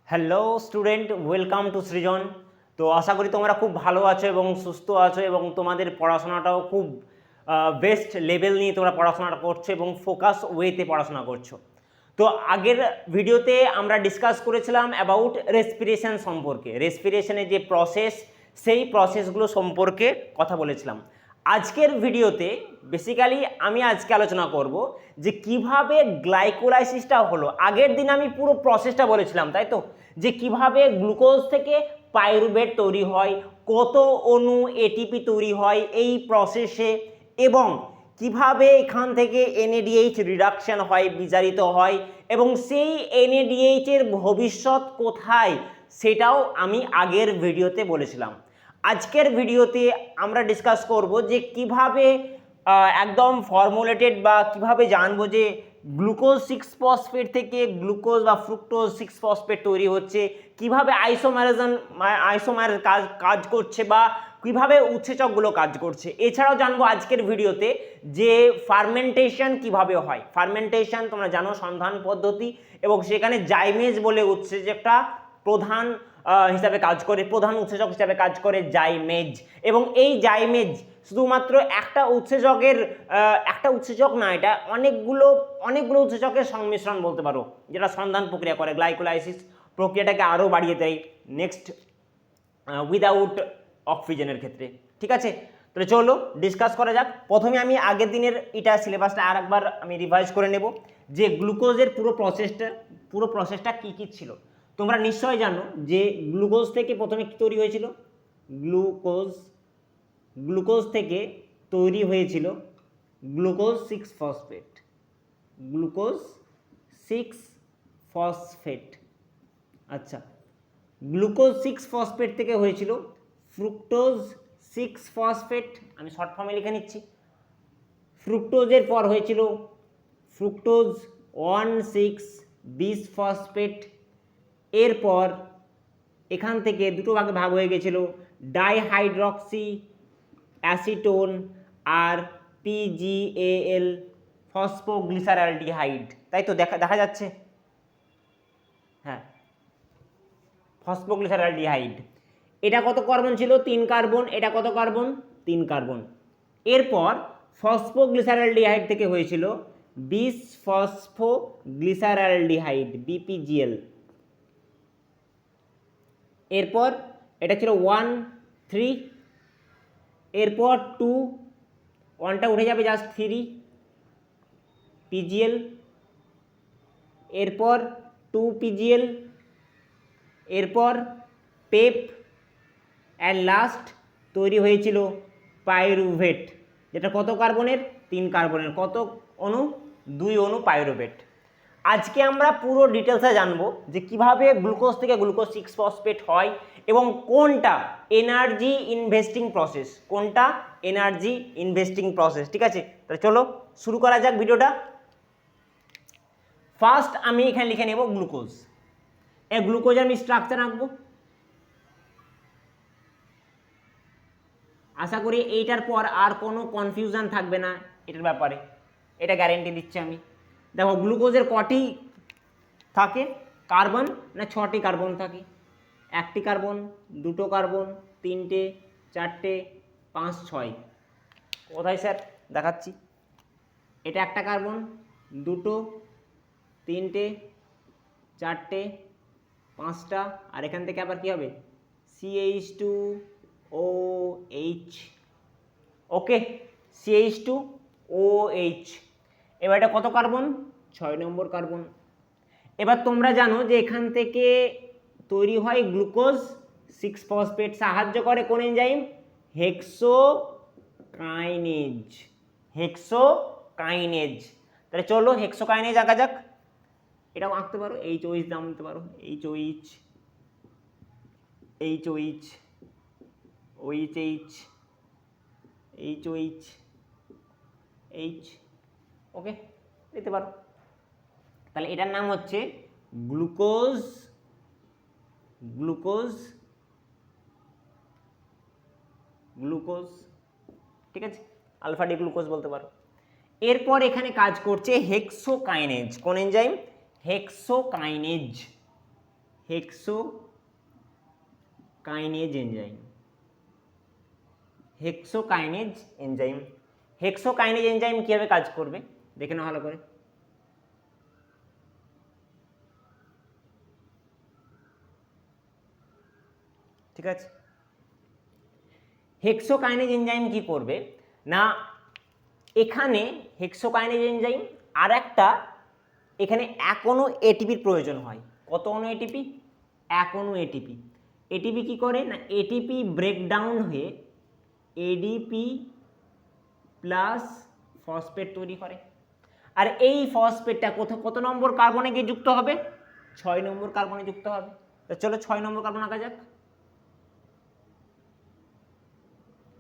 Hello student, welcome to সৃজন। তো আশা করি তোমরা খুব ভালো আছো এবং সুস্থ আছো এবং তোমাদের পড়াশোনাটাও খুব বেস্ট লেভেল নিয়ে তোমরা পড়াশোনাটা করছো এবং ফোকাস ওয়েতে পড়াশোনা করছো। তো আগের ভিডিওতে আমরা ডিসকাস করেছিলাম অ্যাবাউট রেসপিরেশন সম্পর্কে, রেসপিরেশনের যে প্রসেস সেই প্রসেসগুলো সম্পর্কে কথা বলেছিলাম। আজকের ভিডিওতে বেসিক্যালি আমি আজকে আলোচনা করব যে কিভাবে গ্লাইকোলাইসিসটা হলো। আগের দিন আমি পুরো প্রসেসটা বলেছিলাম, তাই তো, যে কিভাবে গ্লুকোজ থেকে পাইরুভেট তৈরি হয়, কত অণু এটিপি তৈরি হয় এই প্রসেসে, এবং কিভাবে এখান থেকে এনএডিএইচ রিডাকশন হয়, বিজারিত হয়, এবং সেই এনএডিএইচ এর ভবিষ্যৎ কোথায় সেটাও আমি আগের ভিডিওতে বলেছিলাম। আজকের ভিডিওতে আমরা ডিসকাস করব যে কিভাবে একদম ফর্মুলেটেড বা কিভাবে জানবো যে গ্লুকোজ 6-ফসফেট থেকে গ্লুকোজ বা ফ্রুক্টোজ 6-ফসফেট তৈরি হচ্ছে, কিভাবে আইসোমার কাজ করছে বা কিভাবে উৎসেচকগুলো কাজ করছে। এছাড়াও জানবো আজকের ভিডিওতে যে ফার্মেন্টেশন কিভাবে হয়। ফার্মেন্টেশন তোমরা জানো সন্ধান পদ্ধতি, এবং সেখানে জাইমেজ বলে উৎসেচকটা প্রধান হিসাবে কাজ করে, প্রধান উৎসেচক হিসাবে কাজ করে জাইমেজ। এবং এই জাইমেজ শুধুমাত্র একটা উৎসেচক না, এটা অনেকগুলো উৎসেচকের সংমিশ্রণ বলতে পারো, যেটা সন্ধান প্রক্রিয়া করে, গ্লাইকোলাইসিস প্রক্রিয়াটাকে আরও বাড়িয়ে দেয় নেক্সট উইদাউট অক্সিজেনের ক্ষেত্রে। ঠিক আছে, তাহলে চলো ডিসকাস করা যাক। প্রথমে আমি আগের দিনের এটা সিলেবাসটা আর একবার আমি রিভাইজ করে নেব যে গ্লুকোজের পুরো প্রসেসটা কী কী ছিল। তোমরা নিশ্চয় জানো যে গ্লুকোজ থেকে প্রথমে কি তৈরি হয়েছিল। গ্লুকোজ থেকে তৈরি হয়েছিল গ্লুকোজ 6-ফসফেট। গ্লুকোজ 6-ফসফেট। আচ্ছা, গ্লুকোজ 6-ফসফেট থেকে হয়েছিল ফ্রুক্টোজ 6-ফসফেট। আমি শর্ট ফর্মে লিখে নিচ্ছি। ফ্রুক্টোজের পর হয়েছিল ফ্রুক্টোজ 1,6-বিস-ফসফেট। এরপর এখান থেকে দুটো ভাগে ভাগ হয়ে গেছিল ডাইহাইড্রক্সি অ্যাসিটোন আর পিজিএল ফসফোগ্লিসারালডিহাইড, তাই তো দেখা যাচ্ছে। হ্যাঁ, ফসফোগ্লিসারালডিহাইড। এটা কত কার্বন ছিল? 3 কার্বন। এটা কত কার্বন? 3 কার্বন। এরপর ফসফোগ্লিসারালডিহাইড থেকে হয়েছিল বিস-ফসফোগ্লিসারালডিহাইড, বিপিজিএল। এরপর এটা ছিল 1,3। এরপর 2, 1টা উঠে যাবে, জাস্ট 3 পিজিএল। এরপর 2 পিজিএল। এরপর পেপ, অ্যান্ড লাস্ট তৈরি হয়েছিল পাইরুভেট, যেটা কত কার্বনের? 3 কার্বনের। কত অণু? 2 অণু পাইরুভেট। আজকে আমরা পুরো ডিটেলসে জানবো যে কিভাবে গ্লুকোজ থেকে গ্লুকোজ 6-ফসফেট হয় এবং কোনটা এনার্জি ইনভেস্টিং প্রসেস। ঠিক আছে, তাহলে চলো শুরু করা যাক ভিডিওটা। ফার্স্ট আমি এখানে লিখে নেব গ্লুকোজ। এই গ্লুকোজের আমি স্ট্রাকচার আঁকবো। আশা করি এইটার পর আর কোনো কনফিউশন থাকবে না এটার ব্যাপারে, এটা গ্যারেন্টি দিচ্ছি আমি। দেখো, গ্লুকোজের কটি থাকে কার্বন? না 6টি কার্বন থাকে। 1টি কার্বন, 2টো কার্বন, 3টে, 4টে, 5, 6। কোথায় স্যার? দেখাচ্ছি। এটা 1টা কার্বন, 2টো, 3টে, 4টে, 5টা, আর এখান থেকে আবার কি হবে? CH2OH। ওকে, CH2OH। এবার এটা কত কার্বন? 6 নম্বর কার্বন। এবার তোমরা জানো যে এখান থেকে তৈরি হয় গ্লুকোজ 6-ফসফেট। সাহায্য করে কোন এনজাইম? হেক্সোকাইনেজ। তাহলে চলো হেক্সোকাইনেজ আঁকা যাক। এটাও আঁকতে পারো, HOH নাম নিতে পারো, HOH, OH। ওকে, দিতে পারো। তাহলে এটার নাম হচ্ছে গ্লুকোজ। ঠিক আছে, আলফা ডি গ্লুকোজ বলতে পারো। এরপর এখানে কাজ করছে হেক্সোকাইনেজ। কোন enzyme? Hexokinase. Hexokinase enzyme. Hexokinase enzyme, hexokinase enzyme কীভাবে কাজ করবে দেখে নাও ভালো করে। ঠিক আছে, হেক্সোকাইনেজ এনজাইম কি করবে না, এখানে হেক্সোকাইনেজ এনজাইম আর একটা, এখানে এক অণু এটিপির প্রয়োজন হয়। কত অণু এটিপি? এক অণু এটিপি। এটিপি কি করে না, এটিপি ব্রেকডাউন হয়ে এডিপি প্লাস ফসফেট তৈরি করে। আর এই ফসফেটটা কত নম্বর কার্বনে গিয়ে যুক্ত হবে? 6 নম্বর কার্বনে যুক্ত হবে। তো চলো 6 নম্বর কার্বন আঁকা যাক।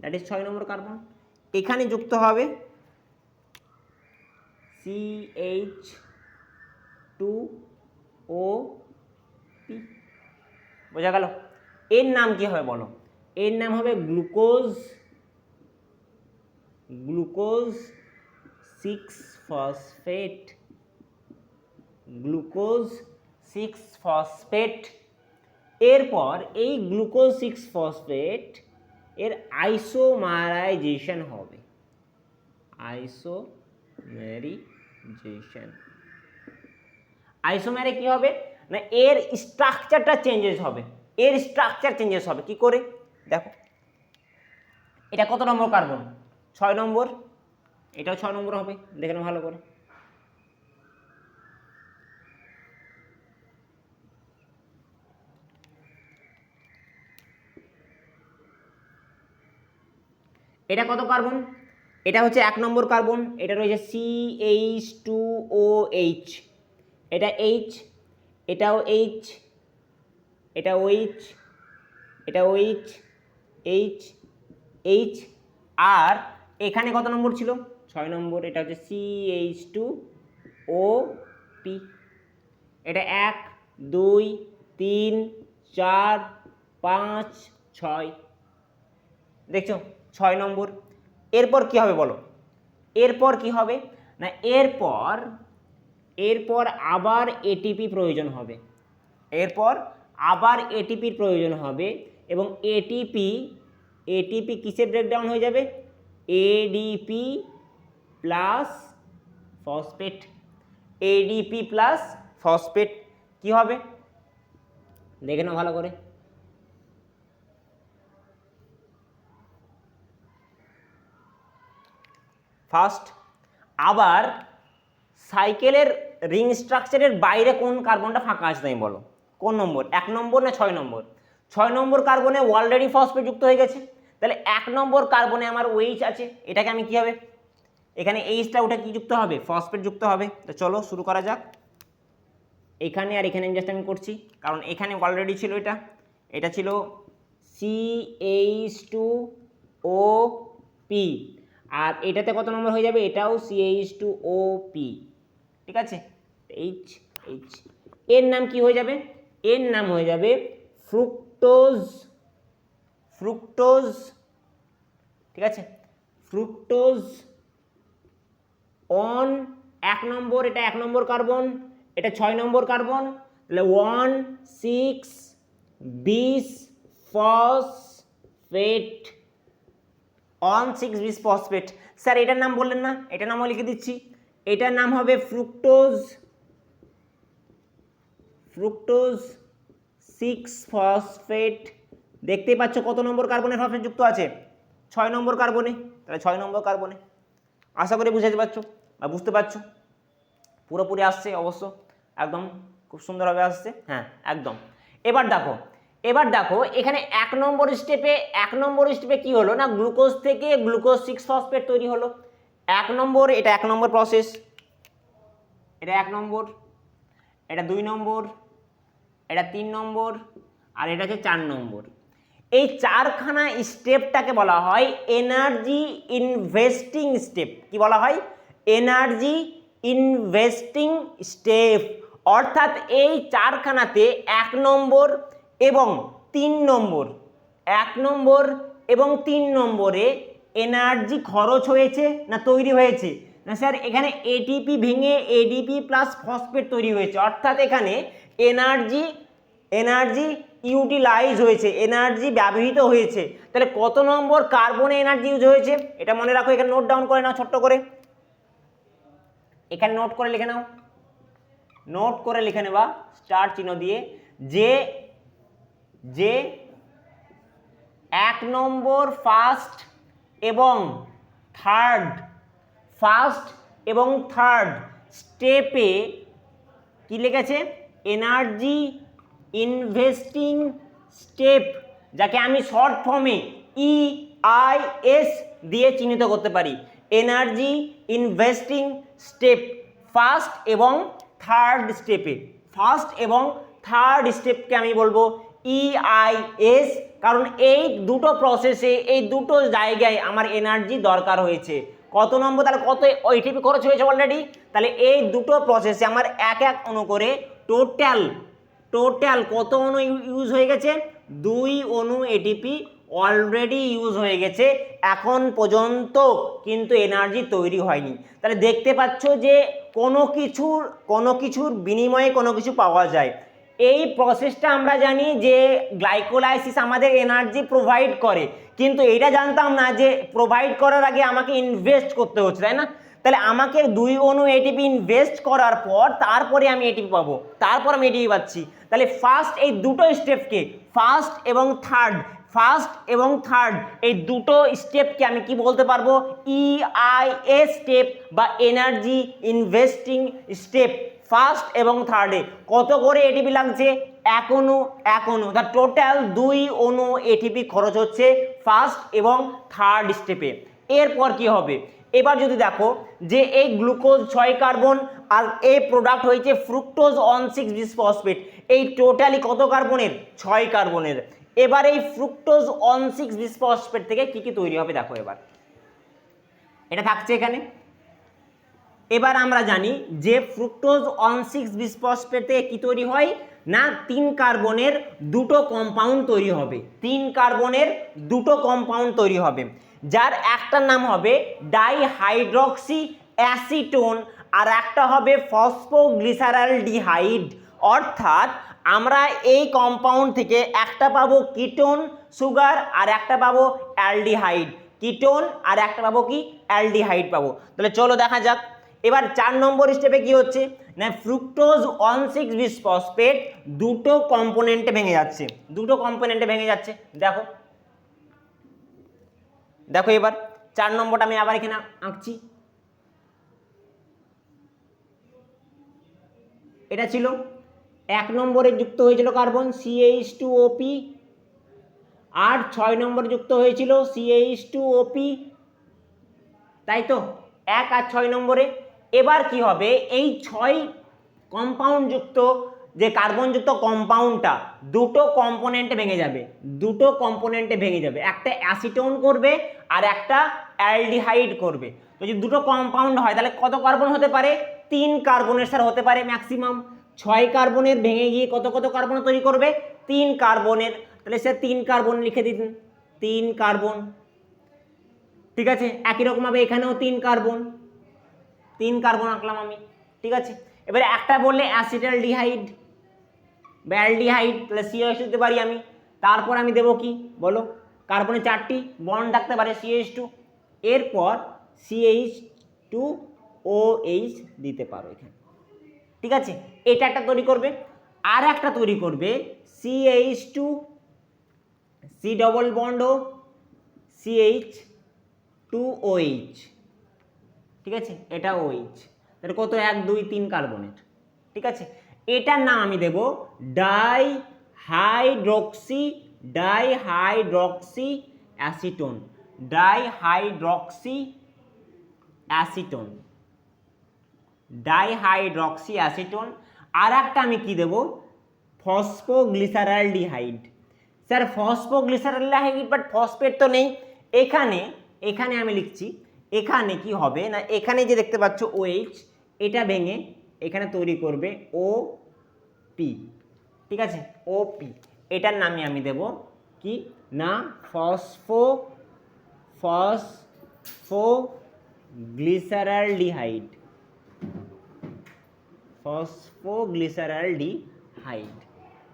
That is 6 number carbon. এখানে যুক্ত হবে CH2OP। বোঝা গেল? এর নাম কি হবে বলো? এর নাম হবে গ্লুকোজ 6-ফসফেট। গ্লুকোজ 6-ফসফেট। এরপর এই গ্লুকোজ 6-ফসফেট এর আইসোমারাইজেশন হবে। আইসোমারে কি হবে না, এর স্ট্রাকচারটা চেঞ্জেস হবে। এর স্ট্রাকচার চেঞ্জেস হবে কি করে দেখো। এটা কত নম্বর কার্বন? 6 নম্বর। এটাও 6 নম্বর হবে, দেখে নাও ভালো করে। এটা কত কার্বন? এটা হচ্ছে 1 নম্বর কার্বন। এটা রয়েছে CH2OH। এটা H, এটাও H, এটা OH, এটা OH, H, H। আর এখানে কত নম্বর ছিল? 6 নম্বর। এটা হচ্ছে CH2OP। এটা 1 2 3 4 5 6, দেখছো 6 নম্বর। এরপর কি হবে বলো? এরপর কি হবে না, এরপর আবার এটিপি প্রয়োজন হবে। এরপর আবার এটিপির প্রয়োজন হবে এবং এটিপি কিসে ব্রেকডাউন হয়ে যাবে? ADP plus phosphate. ADP plus phosphate কি হবে দেখে নাও ভালো করে। ফার্স্ট, আবার সাইকেলের রিং স্ট্রাকচারের বাইরে কোন কার্বনটা ফাঁকা আছে তুমি বলো? কোন নম্বর? 1 নম্বর না 6 নম্বর? 6 নম্বর কার্বনে অলরেডি ফসফেট যুক্ত হয়ে গেছে, তাহলে 1 নম্বর কার্বনে আমার OH আছে। এটাকে আমি কি হবে, এখানে এইচটা উঠে কি যুক্ত হবে? ফসফেট যুক্ত হবে। তো চলো শুরু করা যাক। এখানে আর এখানে জাস্ট আমি করছি কারণ এখানে অলরেডি ছিল, এটা ছিল CH2OP। আর এটাতে কত নম্বর হয়ে যাবে? এটাও CH2OP। ঠিক আছে, H। এর নাম কি হয়ে যাবে? এর নাম হয়ে যাবে ফ্রুক্টোজ। ঠিক আছে, ফ্রুক্টোজ অন 1 নম্বর। এটা 1 নম্বর কার্বন, এটা 6 নম্বর কার্বন, তাহলে 1,6-bis-ফসফেট। 1,6-bis-ফসফেট। স্যার এটার নাম বললেন না? এটার নামও লিখে দিচ্ছি। এটার নাম হবে ফ্রুক্টোজ 6-ফসফেট। দেখতেই পাচ্ছ কত নম্বর কার্বনে ফসফেট যুক্ত আছে? 6 নম্বর কার্বনে। তাহলে 6 নম্বর কার্বনে। আশা করি বুঝতে পারছো বা বুঝতে পারছো? পুরোপুরি আসছে অবশ্য, একদম খুব সুন্দরভাবে আসছে। হ্যাঁ একদম। এবার দেখো এখানে 1 নম্বর স্টেপে কি হলো না, গ্লুকোজ থেকে গ্লুকোজ 6-ফসফেট তৈরি হলো। 1 নম্বর, এটা 1 নম্বর প্রসেস, এটা 1 নম্বর, এটা 2 নম্বর, এটা 3 নম্বর, আর এটা হচ্ছে 4 নম্বর। এই 4খানা স্টেপটাকে বলা হয় এনার্জি ইনভেস্টিং স্টেপ। কি বলা হয়? Energy investing step. অর্থাৎ এই 4খানাতে 1 নম্বর এবং 3 নম্বর, 1 নম্বর এবং 3 নম্বরে এনার্জি খরচ হয়েছে না তৈরি হয়েছে? না স্যার, এখানে এটিপি ভেঙে এডিপি প্লাস ফসফেট তৈরি হয়েছে। অর্থাৎ এখানে এনার্জি এনার্জি ইউটিলাইজ হয়েছে, এনার্জি ব্যবহৃত হয়েছে। তাহলে কত নম্বর কার্বনে এনার্জি ইউজ হয়েছে এটা মনে রাখো, এখানে নোট ডাউন করে নাও ছোট্ট করে, এখানে নোট করে লিখে নাও, নোট করে লিখে নেবা স্টার চিহ্ন দিয়ে, যে 1 নম্বর ফার্স্ট এবং থার্ড স্টেপে কি লিখেছে, এনার্জি ইনভেস্টিং স্টেপ, যাকে আমি শর্ট ফর্মে EIS দিয়ে চিহ্নিত করতে পারি। এনার্জি ইনভেস্টিং স্টেপ ফার্স্ট এবং থার্ড স্টেপকে আমি বলবো EIS, কারণ এই দুটো প্রসেসে, এই দুটো জায়গায় আমার এনার্জি দরকার হয়েছে। কত নম্বর, তাহলে কত ATP খরচ হয়েছে অলরেডি, তাহলে এই দুটো প্রসেসে আমার এক অণু করে টোটাল কত অণু ইউজ হয়ে গেছে, 2 অণু ATP অলরেডি ইউজ হয়ে গেছে, এখন পর্যন্ত কিন্তু এনার্জি তৈরি হয়নি। তাহলে দেখতে পাচ্ছ যে কোনো কিছুর বিনিময়ে কোনো কিছু পাওয়া যায়। এই প্রসেসটা আমরা জানি যে গ্লাইকোলাইসিস আমাদের এনার্জি প্রোভাইড করে, কিন্তু এটা জানতাম না যে প্রোভাইড করার আগে আমাকে ইনভেস্ট করতে হচ্ছে, তাই না? তাহলে আমাকে 2 অণু ATP ইনভেস্ট করার পর তারপরে আমি ATP পাবো, তারপর আমি ATP পাচ্ছি। তাহলে ফার্স্ট এই দুটো স্টেপকে, ফার্স্ট এবং থার্ড এই দুটো স্টেপকে আমি কি বলতে পারবো, EIS স্টেপ বা এনার্জি ইনভেস্টিং স্টেপ। ফার্স্ট এবং থার্ডে কত করে ATP লাগছে, 1 অণু। তার টোটাল 2 অণু ATP খরচ হচ্ছে ফার্স্ট এবং থার্ড স্টেপে। এরপর কি হবে, এবার যদি দেখো যে এই গ্লুকোজ 6 কার্বন আর এই প্রোডাক্ট হয়েছে ফ্রুক্টোজ 1,6 বিসফসফেট, এই টোটালি কত কার্বনের, 6 কার্বনের। এবার এই ফ্রুক্টোজ 1,6 বিসফসফেট থেকে কি কি তৈরি হবে দেখো, এবার এটা থাকছে এখানে। এবার আমরা জানি যে ফ্রুক্টোজ 1,6 বিসফসফেট থেকে কি তৈরি হয় না, 3 কার্বনের দুটো কম্পাউন্ড তৈরি হবে, যার একটার নাম হবে ডাইহাইড্রক্সি অ্যাসিটোন আর একটা হবে ফসফোগ্লিসারালডিহাইড। অর্থাৎ আমরা এই কম্পাউন্ড থেকে একটা পাবো কিটোন সুগার আর একটা পাবো অ্যালডিহাইড, অ্যালডিহাইড পাবো। তাহলে চলো দেখা যাক। এবার 4 নম্বর স্টেপে কি হচ্ছে না, ফ্রুক্টোজ 1,6 বিসফসফেট দুটো কম্পোনেন্টে ভেঙে যাচ্ছে, দেখো এবার 4 নম্বরটা আমি আবার এখানে আঁকছি। এটা ছিল 1 নম্বরে যুক্ত হয়েছিল কার্বন CH2OP, আর 6 নম্বরে যুক্ত হয়েছিল CH2OP, তাই তো 1 আর 6 নম্বরে। এবার কি হবে, এই 6 কম্পাউন্ড যুক্ত যে কার্বনযুক্ত কম্পাউন্ডটা দুটো কম্পোনেন্টে ভেঙে যাবে, একটা অ্যাসিটোন করবে আর একটা অ্যালডিহাইড করবে। তো যদি দুটো কম্পাউন্ড হয় তাহলে কত কার্বন হতে পারে, 3 কার্বনের স্যার হতে পারে ম্যাক্সিমাম। 6 কার্বনের ভেঙে গিয়ে কত কার্বন তৈরি করবে, 3 কার্বনের। তাহলে স্যার 3 কার্বন লিখে দিন, 3 কার্বন, ঠিক আছে। একই রকম ভাবে এখানেও 3 কার্বন আঁকলাম আমি, ঠিক আছে। এবারে একটা বললে অ্যাসিটালডিহাইড বা অ্যালডিহাইড, তাহলে CH দিতে পারি আমি। তারপর আমি দেবো কি বলো, কার্বনে 4টি বন্ড থাকতে পারে CH2, এরপর CH2OH দিতে পারো এখানে, ঠিক আছে। এটা একটা তৈরি করবে, আর একটা তৈরি করবে CH2 C ডবল বন্ড ও CH2OH, ঠিক আছে। এটা OH, তাহলে কত 1 2 3 কার্বনের, ঠিক আছে। এটার নাম আমি দেব ডাইহাইড্রক্সি অ্যাসিটোন, ডাইহাইড্রক্সি অ্যাসিটোন। আর একটা আমি কি দেব, phosphoglyceraldehyde. Sir phosphoglyceraldehyde but phosphate তো নেই এখানে আমি লিখছি, এখানে কি হবে না, এখানে যে দেখতে পাচ্ছ OH, এটা ভেঙে এখানে তৈরি করবে OP, ঠিক আছে, OP। এটার নামে আমি দেব কি না, ফসফোগ্লিসারালডিহাইড,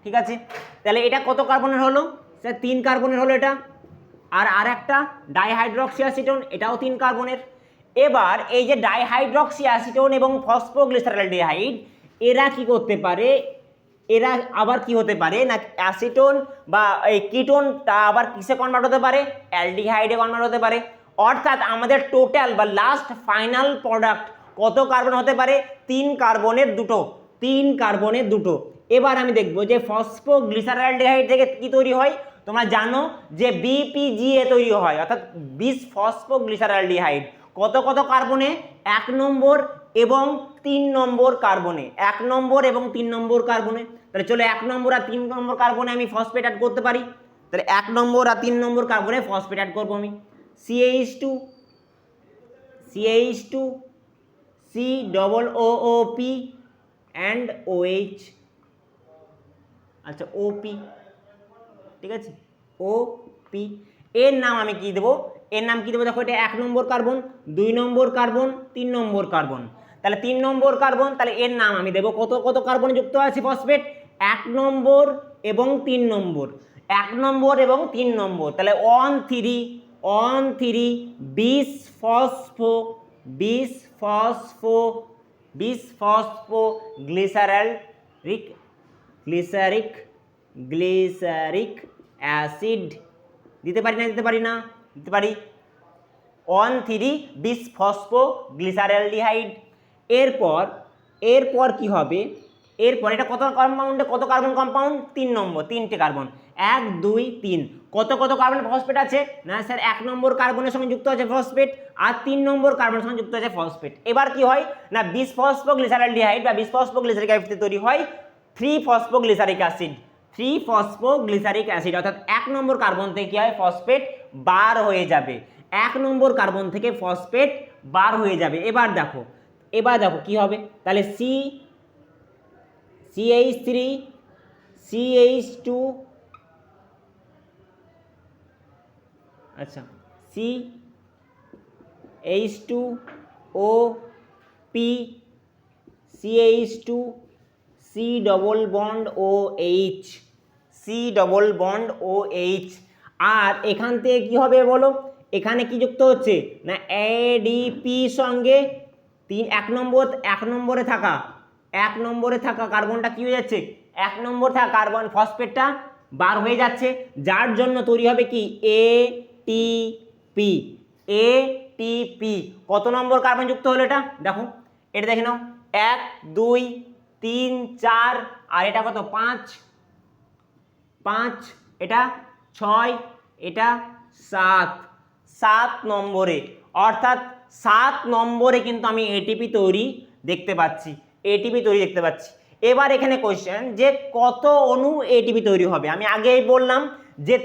ঠিক আছে, তাহলে এটা কত কার্বনের হলো? স্যার 3 কার্বনের হলো এটা। আর একটা ডাইহাইড্রক্সি অ্যাসিটোন, এটাও 3 কার্বনের। এবার এই যে ডাইহাইড্রক্সি অ্যাসিটোন এবং ফসফোগ্লিসারালডিহাইড, এরা কি করতে পারে, এরা আবার কি হতে পারে না অ্যাসিটোন বা এই কিটোনটা আবার কিসে কনভার্ট হতে পারে, অ্যালডিহাইডে কনভার্ট হতে পারে। অর্থাৎ আমাদের টোটাল বা লাস্ট ফাইনাল প্রোডাক্ট কত কার্বন হতে পারে? 3 কার্বনের দুটো, 3 কার্বনের দুটো। এবার আমি দেখব যে ফসফোগ্লিসারালডিহাইড থেকে কি তৈরি হয়। তোমরা জানো যে বিপিজিএ তৈরি হয়, অর্থাৎ বিস ফসফোগ্লিসারালডিহাইড। কত কত কার্বনে? 1 নম্বর এবং 3 নম্বর কার্বনে, 1 নম্বর এবং 3 নম্বর কার্বনে। তাহলে চলো 1 নম্বর আর 3 নম্বর কার্বনে আমি ফসফেট অ্যাড করতে পারি। তাহলে 1 নম্বর আর 3 নম্বর কার্বনে ফসফেট অ্যাড করবো আমি। CH2 COOP and OH, আচ্ছা OP, ঠিক আছে OP। এর নাম আমি কি দেবো, এর নাম কি দেবো? দেখো এটা 1 নম্বর কার্বন, 2 নম্বর কার্বন, 3 নম্বর কার্বন। তাহলে 3 নম্বর কার্বন, তাহলে এর নাম আমি দেবো কত কত কার্বনে যুক্ত আছে ফসফেট? 1 নম্বর এবং 3 নম্বর, 1 নম্বর এবং 3 নম্বর। তাহলে 1,3 বিশ ফসফো গ্লিসারিক অ্যাসিড দিতে পারি না? দিতে পারি না? দিতে পারি। 1,3 বিশ ফসফোগ্লিসারালডিহাইড। এরপর কি হবে? এরপর এটা কত কম্পাউন্ডে, কত কার্বন কম্পাউন্ড? 3 নম্বর, 3টে কার্বন, 1 2 3। কত কত কার্বন ফসফেট আছে? না স্যার 1 নম্বর কার্বনের সঙ্গে যুক্ত আছে ফসফেট, আর 3 নম্বর কার্বনের সঙ্গে যুক্ত আছে ফসফেট। এবার কি হয় না বিশ ফসফোগ্লিসারালডিহাইড বা বিশ ফসফোগ্লিসারিক অ্যাসিড তৈরি হয় 3 ফসফোগ্লিসারিক অ্যাসিড, 3 ফসফোগ্লিসারিক অ্যাসিড। অর্থাৎ 1 নম্বর কার্বন থেকে কি হয়? ফসফেট বার হয়ে যাবে, 1 নম্বর কার্বন থেকে ফসফেট বার হয়ে যাবে। এবার দেখো কি হবে। তাহলে CH3 CH2, আচ্ছা CH2OP CH2 C double bond OH, C double bond OH। আর এখান থেকে কি হবে বলো? এখানে কি যুক্ত হচ্ছে না ADP সঙ্গে 1 নম্বরে থাকা কার্বনটা কি হয়ে যাচ্ছে? 1 নম্বর থাকা কার্বন ফসফেটটা বার হয়ে যাচ্ছে, যার জন্য তৈরি হবে কি ATP। কত নম্বর কার্বন যুক্ত হলো এটা? দেখো এটা দেখে নাও, 1 2 3 4, আর এটা কত? 5, এটা 6, এটা 7 নম্বরে। অর্থাৎ 7 নম্বরে কিন্তু আমি ATP তৈরি দেখতে পাচ্ছি। এবার এখানে কোশ্চেন যে কত অণু ATP তৈরি হবে। আমি আগেই বললাম যে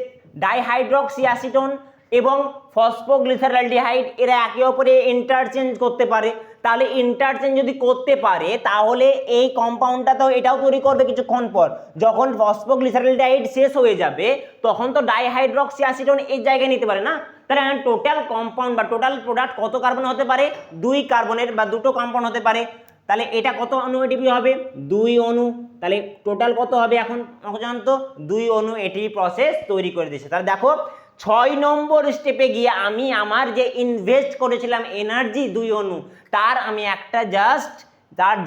ডাইহাইড্রক্সি অ্যাসিটোন এবং ফসফোগ্লিসারালডিহাইড এরা একে অপরে ইন্টারচেঞ্জ করতে পারে। তাহলে ইন্টারচেঞ্জ যদি করতে পারে তাহলে এই কম্পাউন্ডটা তো এটাও তৈরি করবে কিছুক্ষণ পর। যখন ফসফোগ্লিসারালডিহাইড শেষ হয়ে যাবে তখন তো ডাইহাইড্রক্সি অ্যাসিটোন এর জায়গায় নিতে পারে না। তাহলে টোটাল কম্পাউন্ড বা টোটাল প্রোডাক্ট কত কার্বন হতে পারে? 2 কার্বনের বা দুটো কম্পাউন্ড হতে পারে। তাহলে এটা কত অণু ATP হবে? 2 অণু। তাহলে টোটাল কত হবে এখন জানো তো? 2 অণু ATP প্রসেস তৈরি করে দিয়েছে। তাহলে দেখো 6 নম্বর স্টেপে গিয়ে আমি আমার যে ইনভেস্ট করেছিলাম এনার্জি 2 অণু, তার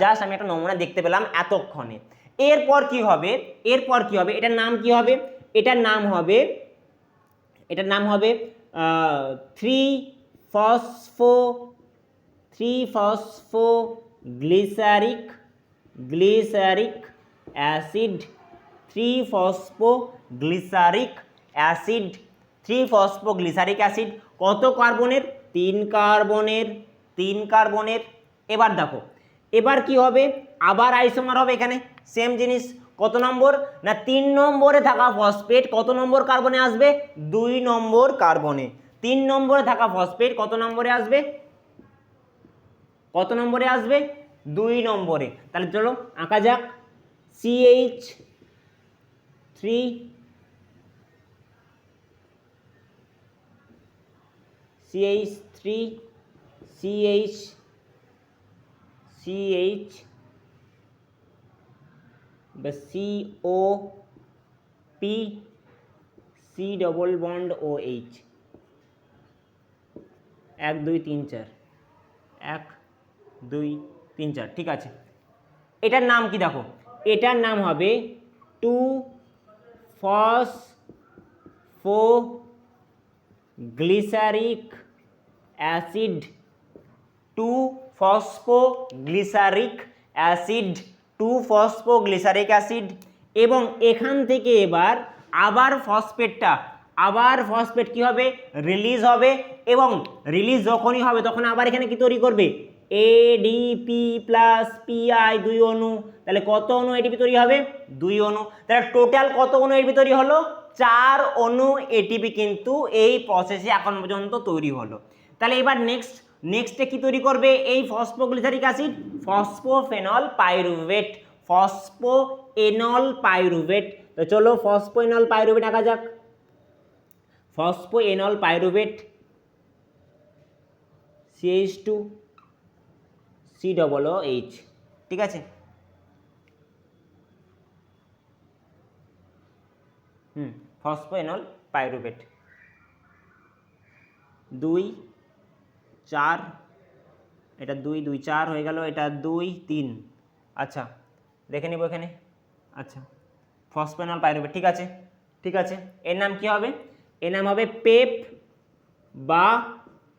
জাস্ট আমি একটা নমুনা দেখতে পেলাম এতক্ষণে। এরপর কি হবে? এটার নাম কি হবে? এটার নাম হবে 3 ফসফোগ্লিসারিক অ্যাসিড, 3 ফসফোগ্লিসারিক অ্যাসিড। কত কার্বনের? 3 কার্বনের। এবার দেখো এবার কি হবে? আবার আইসোমার হবে এখানে, সেম জিনিস। কত নম্বর? না 3 নম্বরে থাকা ফসফেট কত নম্বর কার্বনে আসবে? 2 নম্বর কার্বনে। 3 নম্বরে থাকা ফসফেট কত নম্বরে আসবে? 2 নম্বরে। তাহলে চলো আঁকা যাক। CH3 বা CO P C double bond O H, 1 2 3 4, 1 2 3 4, ঠিক আছে। এটার নাম কি দেখো, এটার নাম হবে 2-phosphoglyceric acid, 2-phosphoglyceric acid, 2-phosphoglyceric acid. এবং এখান থেকে এবার আবার ফসফেট কি হবে, রিলিজ হবে। এবং রিলিজ যখনই হবে তখন আবার এখানে কি তৈরি করবে, এডিপি প্লাস পিআই, 2 অণু। তাহলে কত অণু এটিপি তৈরি হবে, 2 অণু। তাহলে টোটাল কত অণু এটিপি তৈরি হলো, 4 অণু এটিপি কিন্তু এই প্রসেসে এখন পর্যন্ত তৈরি হলো। তাহলে এবার নেক্সটে কি তৈরি করবে এই ফসফোগ্লিসারিক অ্যাসিড, ফসফোফেনল পাইরুভেট, ফসফোএনল পাইরুভেট। তো চলো ফসফোএনল পাইরুভেট আঁকা যাক। ফসফোএনল পাইরুভেট CH2 COOH, ঠিক আছে। ফসফোএনল পাইরুভেট 2 4, এটা 2 2 4 হয়ে গেল, এটা 2 3, আচ্ছা দেখে নিব এখানে। আচ্ছা ফসফোএনল পাইরুভেট, ঠিক আছে ঠিক আছে। এর নাম কি হবে, এর নাম হবে পেপ বা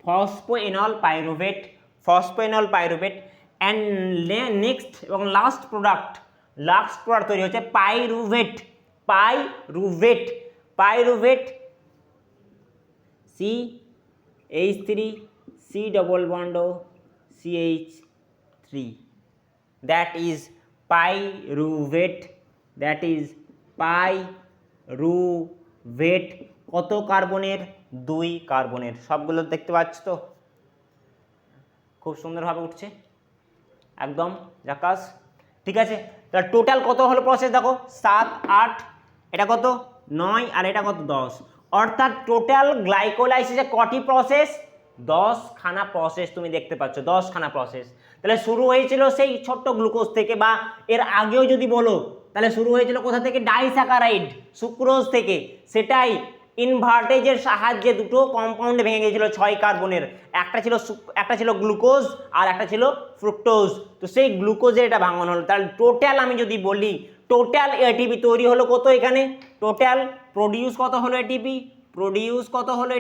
ফসফোএনল পাইরুভেট, ফসফোএনল পাইরুভেট। অ্যান্ড নেক্সট এবং লাস্ট প্রোডাক্ট তৈরি হচ্ছে pyruvate, pyruvate CH3 C double bond O CH3, that is pyruvate, কত কার্বনের, 2 কার্বনের। সবগুলো দেখতে পাচ্ছ তো, খুব সুন্দরভাবে উঠছে একদম জাকাস, ঠিক আছে। তাহলে টোটাল কত হলো প্রসেস দেখো, 7 8, এটা কত 9, আর এটা কত 10। অর্থাৎ টোটাল গ্লাইকোলাইসিসে কটি প্রসেস, 10 খানা প্রসেস তুমি দেখতে পাচ্ছ, 10 খানা প্রসেস। তাহলে শুরু হয়েছিল সেই ছোট্ট গ্লুকোজ থেকে, বা এর আগেও যদি বলো তাহলে শুরু হয়েছিল কোথা থেকে, ডাইস্যাকারাইড সুক্রোজ থেকে। সেটাই ইনভার্টেজের সাহায্যে দুটো কম্পাউন্ডে ভেঙে গিয়েছিল 6 কার্বনের, একটা ছিল গ্লুকোজ আর একটা ছিল ফ্রুক্টোজ। তো সেই গ্লুকোজের এটা ভাঙানো হলো। তাহলে টোটাল আমি যদি বলি, টোটাল এটিপি তৈরি হলো কত, এখানে টোটাল প্রডিউস কত হলো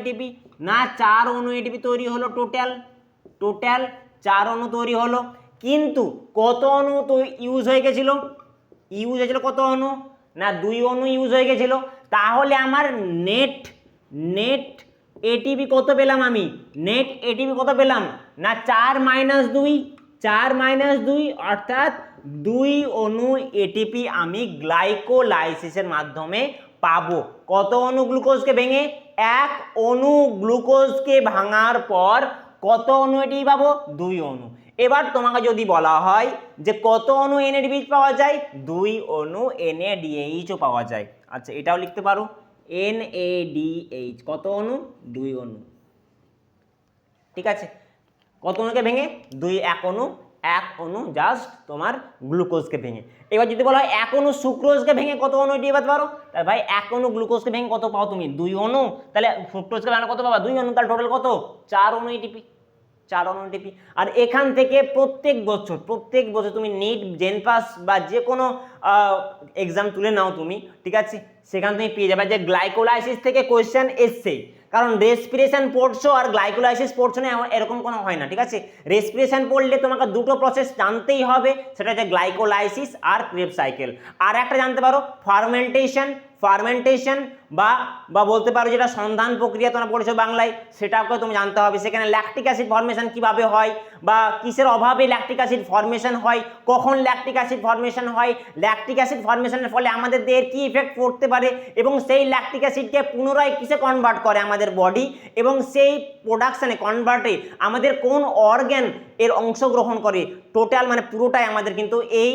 এটিপি, না 4 অণু এটিপি তৈরি হলো, টোটাল 4 অণু তৈরি হলো। কিন্তু কত অণু তো ইউজ হয়ে গেছিল, কত অণু, না 2 অণু ইউজ হয়ে গেছিল। তাহলে আমার নেট এটিপি কত পেলাম, আমি নেট এটিপি কত পেলাম, না 4 - 2, অর্থাৎ 2 অণু এটিপি আমি গ্লাইকোলাইসিসের মাধ্যমে পাবো। কত অণু গ্লুকোজকে ভেঙে, 1 অণু গ্লুকোজকে ভাঙার পর কত অণু এটিপি পাবো, 2 অণু। এবার তোমাকে যদি বলা হয় যে কত অণু NADH পাওয়া যায়, 2 অণু NADH পাওয়া যায়। আচ্ছা এটাও লিখতে পারো, NADH কত অণু, 2 অণু, ঠিক আছে। কত অণুকে ভেঙে, 1 অণু জাস্ট তোমার গ্লুকোজকে ভেঙে। এবার যদি বলা হয় 1 অণু সুক্রোজকে ভেঙে কত অণু এটিপি পাতে পারো, তাহলে ভাই 1 অণু গ্লুকোজকে ভেঙে কত পাও তুমি, 2 অণু। তাহলে ফ্রুক্টোজকে ভেঙে কত পাবা, 2 অণু। তাহলে টোটাল কত, 4 অণু এটিপি, 4 অণু এটিপি। আর এখান থেকে প্রত্যেক বছর তুমি নিট, জেনপাস বা যে কোনো এক্সাম তুলে নাও তুমি, ঠিক আছে, সেখান থেকে পেয়ে যাবে যে গ্লাইকোলাইসিস থেকে কোয়েশ্চেন এসছে। কারণ রেসপিরেশন পড়ছো আর গ্লাইকোলাইসিস পড়ছো না এরকম কোনো হয় না, ঠিক আছে। রেসপিরেশন পড়লে তোমাকে দুটো প্রসেস জানতেই হবে, সেটা হচ্ছে গ্লাইকোলাইসিস আর ক্রেবস সাইকেল। আর একটা জানতে পারো ফার্মেন্টেশন বা বলতে পারো যেটা সন্ধান প্রক্রিয়া তোমরা পড়েছো বাংলায়, সেটাকে তুমি জানতে হবে। সেখানে ল্যাকটিক অ্যাসিড ফর্মেশন কিভাবে হয়, বা কিসের অভাবে ল্যাকটিক অ্যাসিড ফর্মেশন হয়, কখন ল্যাকটিক অ্যাসিড ফর্মেশন হয়, ল্যাকটিক অ্যাসিড ফর্মেশনের ফলে আমাদের দেহের কি ইফেক্ট পড়তে পারে, এবং সেই ল্যাকটিক অ্যাসিডকে পুনরায় কিসে কনভার্ট করে আমাদের বডি, এবং সেই প্রোডাকশনে কনভার্টে আমাদের কোন অর্গান এর অংশগ্রহণ করে। টোটাল মানে পুরোটাই আমাদের কিন্তু এই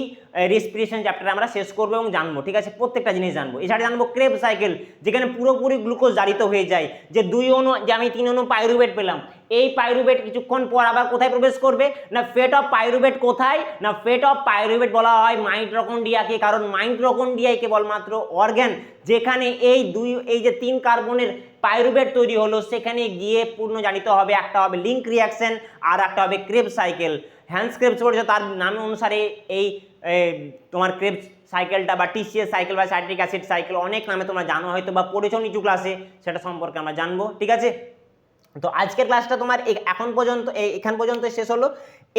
রেসপিরেশন চ্যাপ্টারে আমরা শেষ করবো এবং জানবো, ঠিক আছে, প্রত্যেকটা জিনিস জানবো। এছাড়া জানবো ক্রেবস সাইকেল, যেখানে পুরোপুরি গ্লুকোজ জারিত হয়ে যায়, যে 2 অণু, যে আমি 3 অণু পাইরুভেট পেলাম, এই পাইরুভেট কিছুক্ষণ পর আবার কোথায় প্রবেশ করবে না ফেট অফ পাইরুভেট কোথায় না ফেট অফ পাইরুভেট বলা হয় মাইটোকন্ড্রিয়াকে, কারণ মাইটোকন্ড্রিয়ায় কেবলমাত্র অর্গান যেখানে এই যে 3 কার্বনের পাইরুভেট তৈরি হলো সেখানে গিয়ে পূর্ণ জানিত হবে, একটা হবে লিঙ্ক রিয়াকশন আর একটা হবে ক্রেবস সাইকেল। হ্যান্স ক্রেবস বলেছে তার নাম অনুসারে এই তোমার ক্রেবস সাইকেলটা বা টিসিএস সাইকেল বা সাইট্রিক অ্যাসিড সাইকেল অনেক নামে তোমরা জানো হয়তো বা পড়েছো নিচু ক্লাসে, সেটা সম্পর্কে আমরা জানবো। ঠিক আছে, তো আজকের ক্লাসটা তোমার এখান পর্যন্ত শেষ হলো।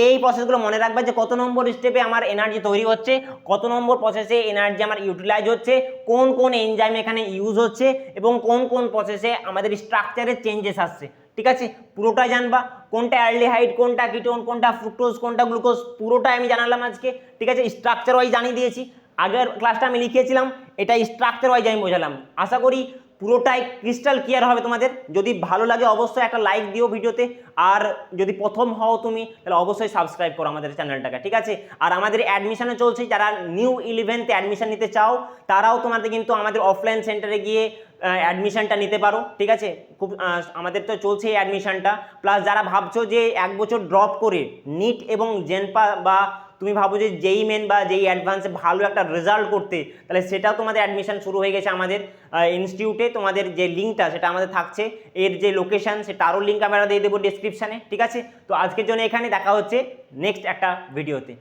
এই প্রসেসগুলো মনে রাখবে যে কত নম্বর স্টেপে আমার এনার্জি তৈরি হচ্ছে, কত নম্বর প্রসেসে এনার্জি আমার ইউটিলাইজ হচ্ছে, কোন কোন এনজাইম এখানে ইউজ হচ্ছে এবং কোন কোন প্রসেসে আমাদের স্ট্রাকচারের চেঞ্জেস আসছে। ঠিক আছে, পুরোটাই জানবা, কোনটা অ্যালডিহাইড, কোনটা কিটোন, কোনটা ফ্রুক্টোজ, কোনটা গ্লুকোজ, পুরোটাই আমি জানালাম আজকে। ঠিক আছে, স্ট্রাকচার ওয়াইজ জানিয়ে দিয়েছি। আগের ক্লাসটা আমি লিখিয়েছিলাম, এটা স্ট্রাকচার ওয়াইজ আমি বোঝালাম। আশা করি পুরোটাই ক্রিস্টাল ক্লিয়ার হবে তোমাদের। যদি ভালো লাগে অবশ্যই একটা লাইক দিও ভিডিওতে, আর যদি প্রথম হও তুমি তাহলে অবশ্যই সাবস্ক্রাইব করো আমাদের চ্যানেলটাকে। ঠিক আছে, আর আমাদের অ্যাডমিশনে চলছে, যারা নিউ 11th অ্যাডমিশন নিতে চাও তারাও তোমাদের কিন্তু আমাদের অফলাইন সেন্টারে গিয়ে অ্যাডমিশনটা নিতে পারো। ঠিক আছে, খুব আমাদের তো চলছে এই অ্যাডমিশনটা। প্লাস যারা ভাবছো যে 1 বছর ড্রপ করে নিট এবং জেনপা বা তুমি ভাবো যে যেই মেন বা যেই অ্যাডভান্সে ভালো একটা রেজাল্ট করতে, তাহলে সেটাও তোমাদের অ্যাডমিশন শুরু হয়ে গেছে আমাদের ইনস্টিটিউটে। তোমাদের যে লিঙ্কটা সেটা আমাদের থাকছে, এর যে লোকেশন সেটারও লিঙ্ক আমরা দিয়ে দেবো ডেসক্রিপশানে। ঠিক আছে, তো আজকের জন্য এখানে দেখা হচ্ছে নেক্সট একটা ভিডিওতে।